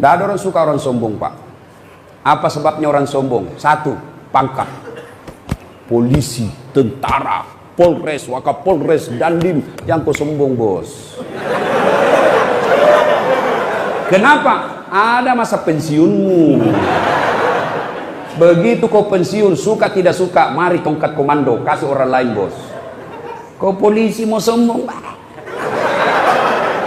Tidak ada orang suka orang sombong, Pak. Apa sebabnya orang sombong? Satu, pangkat. Polisi, tentara, Polres, Wakapolres, Dandim, yang kau sombong, bos. Kenapa? Ada masa pensiunmu. Begitu kau pensiun, suka tidak suka, mari tongkat komando, kasih orang lain, bos. Kau polisi mau sombong,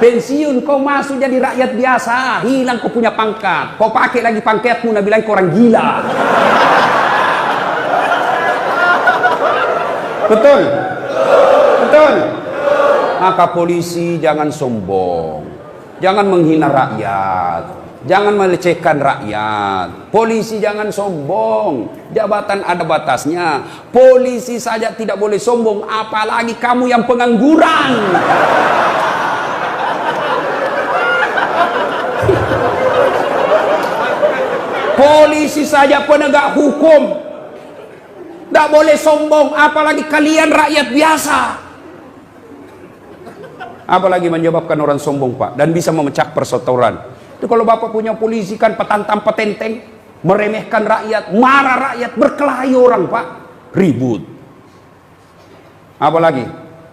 pensiun kau masuk jadi rakyat biasa, hilang kau punya pangkat, kau pakai lagi pangkatmu, nak bilang kau orang gila. Betul? Betul? Maka polisi jangan sombong, jangan menghina rakyat, jangan melecehkan rakyat. Polisi jangan sombong, jabatan ada batasnya. Polisi saja tidak boleh sombong, apalagi kamu yang pengangguran. Polisi saja penegak hukum tidak boleh sombong, apalagi kalian rakyat biasa. Apalagi menyebabkan orang sombong, Pak, dan bisa memecah persaudaraan. Itu kalau Bapak punya polisi kan petantang petenteng, meremehkan rakyat, marah rakyat, berkelahi orang, Pak, ribut. Apalagi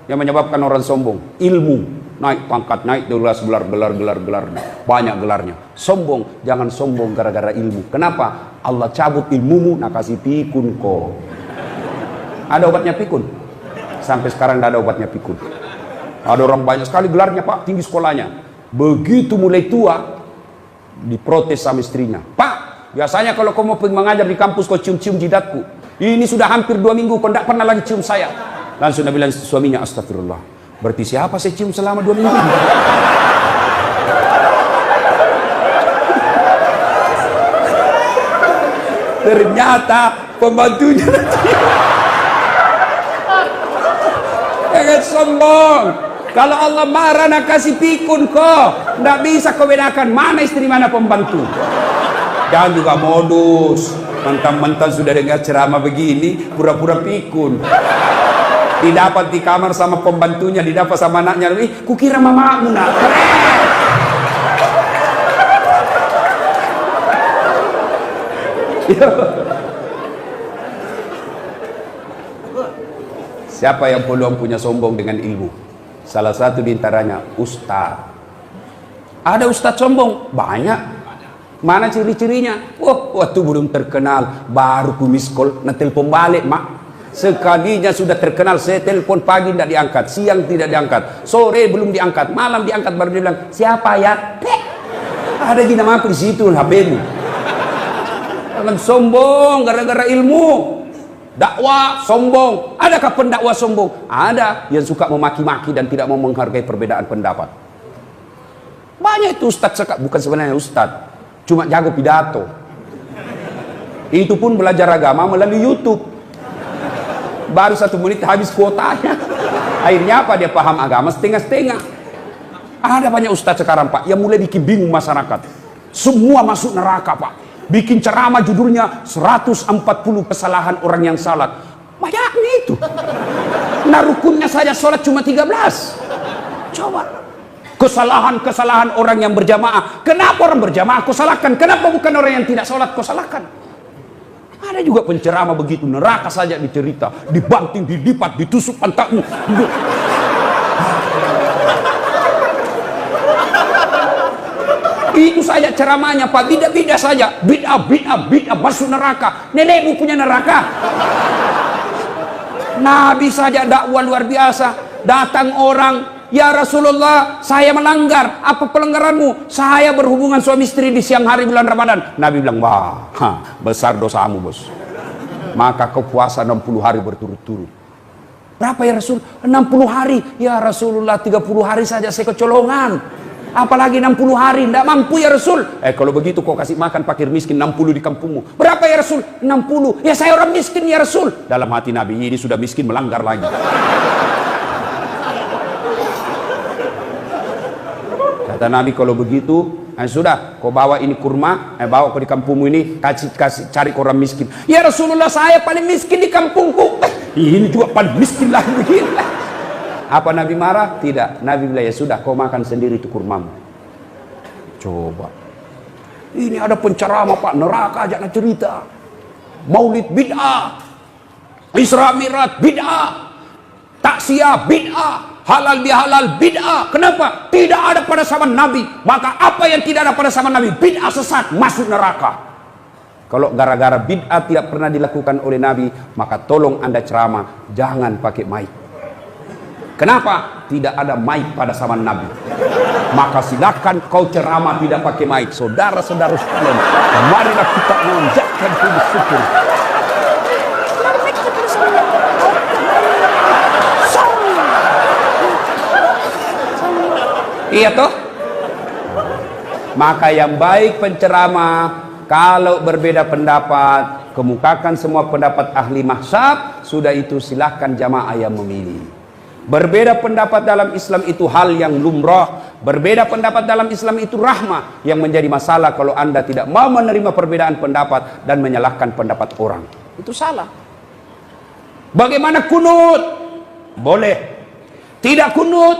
yang menyebabkan orang sombong? Ilmu. Naik pangkat, naik gelar, banyak gelarnya. Sombong, jangan sombong gara-gara ilmu. Kenapa? Allah cabut ilmumu, nak kasih pikun kok. Ada obatnya pikun? Sampai sekarang tidak ada obatnya pikun. Ada orang banyak sekali gelarnya, Pak, tinggi sekolahnya. Begitu mulai tua, diprotes sama istrinya. Pak, biasanya kalau kau mau mengajar di kampus, kau cium-cium jidatku. Ini sudah hampir 2 minggu, kau tidak pernah lagi cium saya. Langsung dia bilang suaminya, astagfirullah. Berarti siapa saya cium selama 2 minggu? Ternyata pembantunya. Jangan sombong. Kalau Allah marah nak kasih pikun kok. Tidak bisa kau bedakan mana istri mana pembantu. Jangan juga modus. Mentang-mentang sudah dengar ceramah begini, pura-pura pikun. Didapat di kamar sama pembantunya, didapat sama anaknya. Kukira mamamu nak. Siapa yang peluang punya sombong dengan ilmu? Salah satu diantaranya ustaz. Ada ustaz sombong? Banyak. Mana ciri-cirinya? Waktu belum terkenal, baru ku miskol, na telepon balik, mak. Sekalinya sudah terkenal, saya telepon pagi tidak diangkat, siang tidak diangkat, sore belum diangkat, malam diangkat, baru dia bilang, siapa ya? Ada di nama aku di situ, HP-mu. Jangan sombong gara-gara ilmu. Dakwah sombong. Adakah pendakwah sombong? Ada yang suka memaki-maki dan tidak mau menghargai perbedaan pendapat. Banyak itu ustadz, bukan sebenarnya ustadz, cuma jago pidato. Itu pun belajar agama melalui YouTube. Baru 1 menit habis kuotanya. Akhirnya apa? Dia paham agama setengah-setengah. Ada banyak ustadz sekarang, Pak, yang mulai bikin bingung masyarakat. Semua masuk neraka, Pak. Bikin ceramah judulnya 140 kesalahan orang yang salat. Banyaknya itu. Nah, rukunnya saja sholat cuma 13. Coba. Kesalahan-kesalahan orang yang berjamaah. Kenapa orang berjamaah kau salahkan? Kenapa bukan orang yang tidak sholat kau salahkan? Ada juga penceramah begitu, neraka saja dicerita, dibanting, dilipat, ditusuk pantatmu. Itu saja ceramahnya, Pak. Bida-bida saja, bid'ah masuk neraka. Nenekmu punya neraka. Nabi saja dakwah luar biasa. Datang orang, ya Rasulullah, saya melanggar. Apa pelanggaranmu? Saya berhubungan suami istri di siang hari bulan Ramadan. Nabi bilang, wah, besar dosamu, bos. Maka kau puasa 60 hari berturut-turut. Berapa ya Rasul? 60 hari. Ya Rasulullah, 30 hari saja saya kecolongan. Apalagi 60 hari, tidak mampu ya Rasul. Kalau begitu kau kasih makan fakir miskin 60 di kampungmu. Berapa ya Rasul? 60. Ya saya orang miskin ya Rasul. Dalam hati Nabi, ini sudah miskin melanggar lagi. Kata Nabi, kalau begitu, sudah, kau bawa ini kurma, bawa ke di kampungmu ini, kasih cari ke orang miskin. Ya Rasulullah, saya paling miskin di kampungku. Ini juga paling miskin lagi begini. Apa Nabi marah? Tidak. Nabi bilang, ya sudah, kau makan sendiri itu kurmamu. Coba. Ini ada penceramah Pak, neraka aja nak cerita. Maulid bid'ah, Isra Mi'raj bid'ah, taksiyah bid'ah, halal bihalal bid'ah. Kenapa? Tidak ada pada zaman Nabi. Maka apa yang tidak ada pada zaman Nabi, bid'ah, sesat, masuk neraka. Kalau gara-gara bid'ah tidak pernah dilakukan oleh Nabi, maka tolong Anda ceramah jangan pakai mic. Kenapa? Tidak ada mic pada zaman Nabi. Maka silakan kau ceramah tidak pakai mic. Saudara-saudara sekalian, marilah kita mengucapkan puji syukur. Iya toh? Maka yang baik penceramah, kalau berbeda pendapat, kemukakan semua pendapat ahli mazhab, sudah itu silahkan jamaah yang memilih. Berbeda pendapat dalam Islam itu hal yang lumrah. Berbeda pendapat dalam Islam itu rahmah. Yang menjadi masalah kalau Anda tidak mau menerima perbedaan pendapat dan menyalahkan pendapat orang, itu salah. Bagaimana kunut? Boleh. Tidak kunut?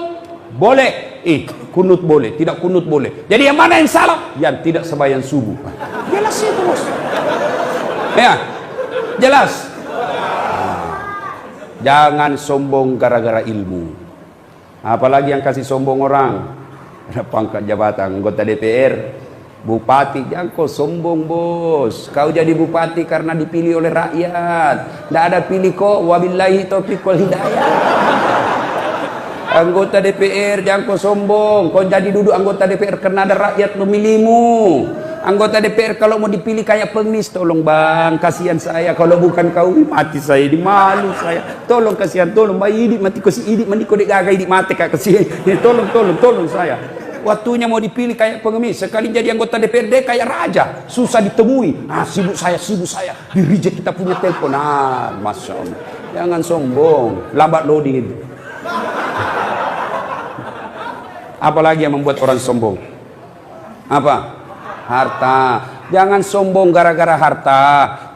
Boleh. Kunut boleh, tidak kunut boleh. Jadi yang mana yang salah? Yang tidak sembahyang subuh. Jelas itu, bos. Ya, jelas. Jangan sombong gara-gara ilmu. Apalagi yang kasih sombong orang, ada pangkat jabatan, anggota DPR, bupati. Jangan kau sombong, bos. Kau jadi bupati karena dipilih oleh rakyat. Tidak ada pilih kok. Wabillahi taufiq wal hidayah. Anggota DPR, jangan kau sombong. Kau jadi duduk anggota DPR karena ada rakyat memilihmu. Anggota DPR kalau mau dipilih kayak pengemis, tolong bang, kasihan saya. Kalau bukan kau, mati saya, di malu saya. Tolong kasihan, tolong bayi idik mati ko si idik mandi ko dek gagai idik mati kak kasihan. Tolong saya. Waktunya mau dipilih kayak pengemis, sekali jadi anggota DPRD kayak raja, susah ditemui. Sibuk saya, di reject kita punya telepon. Masya Allah. Jangan sombong, lambat loading itu. Apalagi yang membuat orang sombong? Apa? Harta. Jangan sombong gara-gara harta.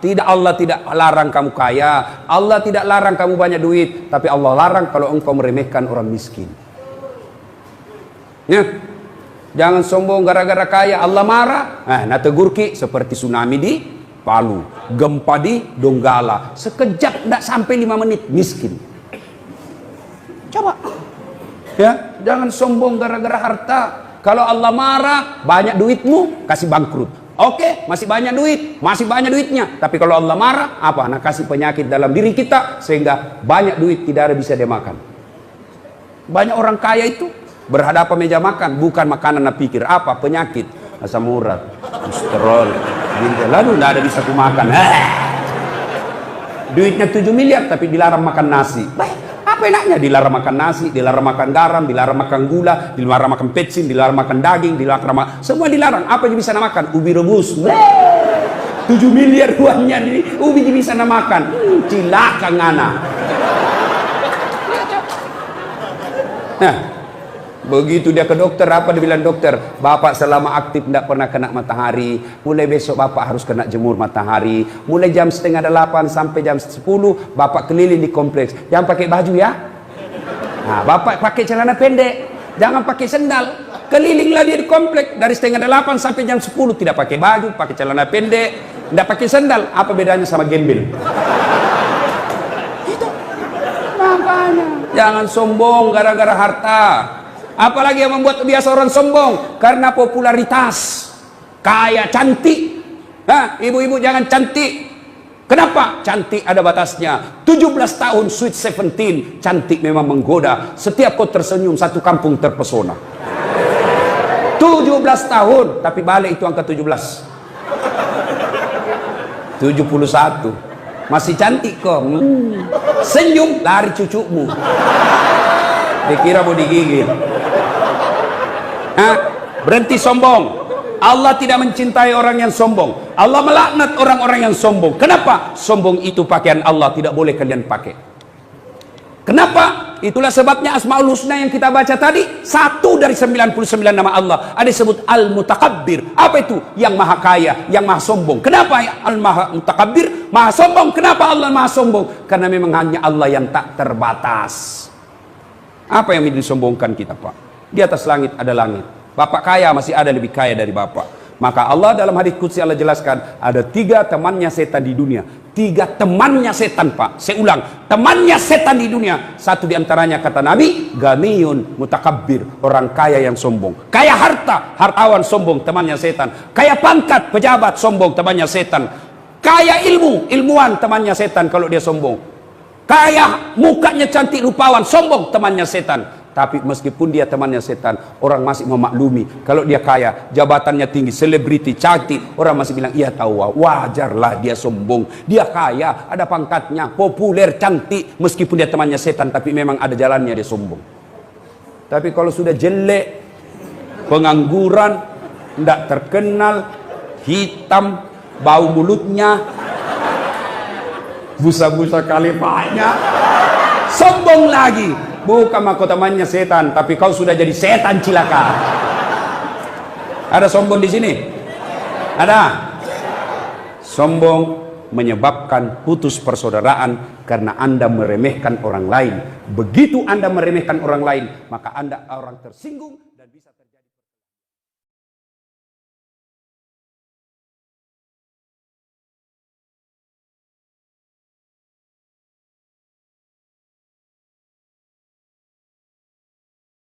Tidak, Allah tidak larang kamu kaya, Allah tidak larang kamu banyak duit, tapi Allah larang kalau engkau meremehkan orang miskin. Ya. Jangan sombong gara-gara kaya, Allah marah. Nah tegurki seperti tsunami di Palu, gempa di Donggala, sekejap tidak sampai 5 menit miskin. Coba. Ya, jangan sombong gara-gara harta. Kalau Allah marah, banyak duitmu, kasih bangkrut. Oke, masih banyak duit, masih banyak duitnya. Tapi kalau Allah marah, apa? Nah, kasih penyakit dalam diri kita, sehingga banyak duit tidak ada bisa dia makan. Banyak orang kaya itu berhadapan meja makan, bukan makanan, nah pikir apa? Penyakit, asam urat, kolesterol, lalu tidak ada bisa kumakan. Duitnya 7 miliar, tapi dilarang makan nasi. Apa enaknya? Dilarang makan nasi, dilarang makan garam, dilarang makan gula, dilarang makan petsin, dilarang makan daging, dilarang makan, semua dilarang. Apa yang bisa makan? Ubi rebus. 7 miliar uangnya ini, ubi bisa makan. Cilaka ngana. Nah, begitu dia ke dokter, apa dia bilang dokter? Bapak selama aktif tidak pernah kena matahari. Mulai besok bapak harus kena jemur matahari. Mulai jam 7:30 sampai jam 10 bapak keliling di kompleks. Jangan pakai baju ya. Nah, bapak pakai celana pendek, jangan pakai sendal. Kelilinglah dia di kompleks dari 7:30 sampai jam 10, tidak pakai baju, pakai celana pendek, tidak pakai sendal. Apa bedanya sama gembel? Itu. Makanya jangan sombong gara-gara harta. Apalagi yang membuat biasa orang sombong karena popularitas, kaya, cantik. Ibu-ibu jangan cantik. Kenapa? Cantik ada batasnya. 17 tahun sweet 17, cantik memang menggoda. Setiap kau tersenyum satu kampung terpesona. 17 tahun, tapi balik itu angka 17. 71. Masih cantik kok. Senyum lari cucumu. Dikira mau digigit. Berhenti sombong. Allah tidak mencintai orang yang sombong. Allah melaknat orang-orang yang sombong. Kenapa? Sombong itu pakaian Allah, tidak boleh kalian pakai. Kenapa? Itulah sebabnya Asmaul Husna yang kita baca tadi, satu dari 99 nama Allah ada disebut Al-Mutakabbir. Apa itu? Yang maha kaya, yang maha sombong. Kenapa Al-Mutakabbir? Maha sombong. Kenapa Allah maha sombong? Karena memang hanya Allah yang tak terbatas. Apa yang disombongkan kita, Pak? Di atas langit ada langit. Bapak kaya, masih ada lebih kaya dari bapak. Maka Allah dalam hadis qudsi Allah jelaskan, ada 3 temannya setan di dunia. 3 temannya setan, Pak. Saya ulang, temannya setan di dunia. Satu diantaranya kata Nabi, ganiyun mutakabbir, orang kaya yang sombong. Kaya harta, hartawan sombong, temannya setan. Kaya pangkat, pejabat sombong, temannya setan. Kaya ilmu, ilmuwan, temannya setan kalau dia sombong. Kaya mukanya cantik, rupawan, sombong, temannya setan. Tapi meskipun dia temannya setan, orang masih memaklumi. Kalau dia kaya, jabatannya tinggi, selebriti, cantik, orang masih bilang, iya tahu, wajarlah dia sombong. Dia kaya, ada pangkatnya, populer, cantik. Meskipun dia temannya setan, tapi memang ada jalannya dia sombong. Tapi kalau sudah jelek, pengangguran, tidak terkenal, hitam, bau mulutnya, busa-busa kalipahnya, sombong lagi. Bukan mahkotamannya setan, tapi kau sudah jadi setan cilaka. Ada sombong di sini? Ada? Sombong menyebabkan putus persaudaraan karena Anda meremehkan orang lain. Begitu Anda meremehkan orang lain, maka Anda orang tersinggung dan bisa